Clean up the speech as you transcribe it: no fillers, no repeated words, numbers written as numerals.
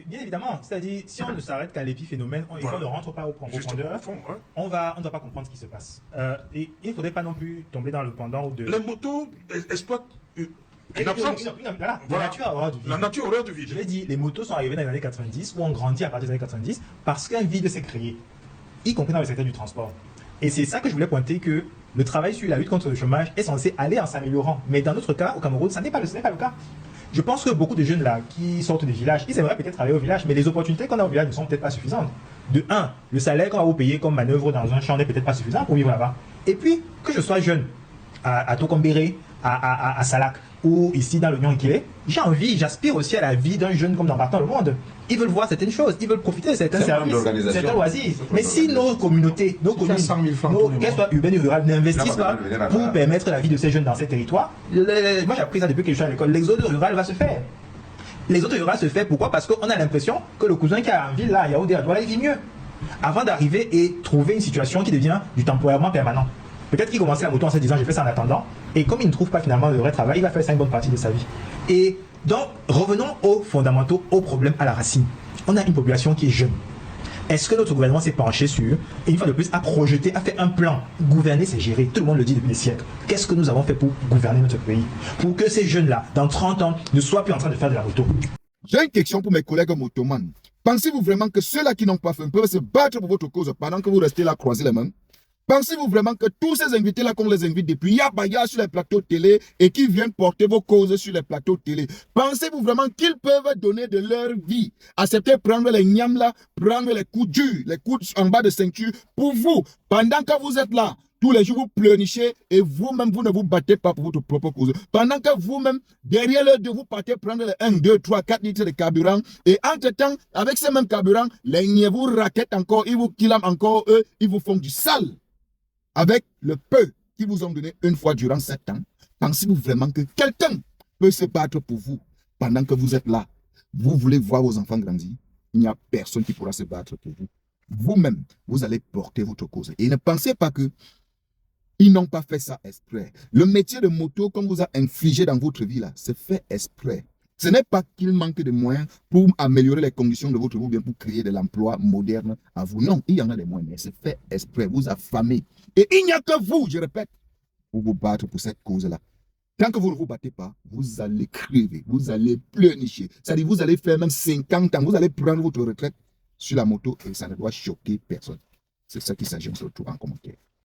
Bien évidemment, c'est-à-dire, si on ne s'arrête qu'à l'épiphénomène et qu'on ne rentre pas au profondeur, on ne va pas comprendre ce qui se passe. Et il ne faudrait pas non plus tomber dans le pendant de... Les motos exploitent une absence. La nature a horreur du vide. La nature a horreur du vide. Je l'ai dit, les motos sont arrivées dans les années 90, ou ont grandi à partir des années 90, parce qu'un vide s'est créé, y compris dans le secteur du transport. Et c'est ça que je voulais pointer, que le travail sur la lutte contre le chômage est censé aller en s'améliorant. Mais dans notre cas, au Cameroun, ce n'est pas le cas. Je pense que beaucoup de jeunes là qui sortent des villages, ils aimeraient peut-être travailler au village, mais les opportunités qu'on a au village ne sont peut-être pas suffisantes. De un, le salaire qu'on va vous payer comme manœuvre dans un champ n'est peut-être pas suffisant pour vivre là-bas. Et puis, que je sois jeune, à Tokombéré, à Salak, ou ici dans l'Union Ikile, j'ai envie, j'aspire aussi à la vie d'un jeune comme dans partout le monde. Ils veulent voir certaines choses, ils veulent profiter de certains services, certains loisirs. Mais si nos communautés, qu'elles soient urbaines et rurales, n'investissent pas pour permettre la vie de ces jeunes dans ces territoires, moi j'ai appris ça depuis que je suis à l'école, l'exode rural va se faire. L'exode rural se fait pourquoi? Parce qu'on a l'impression que le cousin qui est en ville là, à Yaoundé, à Douala, il vit mieux. Avant d'arriver et trouver une situation qui devient du temporairement permanent. Peut-être qu'il commençait la moto en se disant, je fais ça en attendant. Et comme il ne trouve pas finalement le vrai travail, il va faire ça une bonne partie de sa vie. Et donc, revenons aux fondamentaux, aux problèmes à la racine. On a une population qui est jeune. Est-ce que notre gouvernement s'est penché sur, et une fois de plus, a projeté, a fait un plan? Gouverner, c'est gérer. Tout le monde le dit depuis des siècles. Qu'est-ce que nous avons fait pour gouverner notre pays? Pour que ces jeunes-là, dans 30 ans, ne soient plus en train de faire de la moto. J'ai une question pour mes collègues motomanes. Pensez-vous vraiment que ceux-là qui n'ont pas fait peuvent se battre pour votre cause pendant que vous restez là croiser les mains? Pensez-vous vraiment que tous ces invités-là qu'on les invite depuis Yabaya sur les plateaux télé et qui viennent porter vos causes sur les plateaux télé, pensez-vous vraiment qu'ils peuvent donner de leur vie, accepter prendre les niams là, prendre les coups durs, les coups en bas de ceinture pour vous, pendant que vous êtes là? Tous les jours, vous pleurnichez et vous-même, vous ne vous battez pas pour votre propre cause. Pendant que vous-même, derrière l'heure de vous partez prendre les 1, 2, 3, 4 litres de carburant. Et entre-temps, avec ces mêmes carburants, les niais vous raquettent encore, ils vous killament encore, eux, ils vous font du sale. Avec le peu qu'ils vous ont donné une fois durant 7 ans, pensez-vous vraiment que quelqu'un peut se battre pour vous pendant que vous êtes là? Vous voulez voir vos enfants grandir? Il n'y a personne qui pourra se battre pour vous. Vous-même, vous allez porter votre cause. Et ne pensez pas que ils n'ont pas fait ça exprès. Le métier de moto, comme vous a infligé dans votre vie là, c'est fait exprès. Ce n'est pas qu'il manque de moyens pour améliorer les conditions de votre vie ou bien pour créer de l'emploi moderne à vous. Non, il y en a des moyens, mais c'est fait exprès, vous affamez. Et il n'y a que vous, je répète, pour vous battre pour cette cause-là. Tant que vous ne vous battez pas, vous allez crever, vous allez pleurnicher. C'est-à-dire, vous allez faire même 50 ans, vous allez prendre votre retraite sur la moto et ça ne doit choquer personne. C'est ça qu'il s'agit, on se retrouve en commentaire.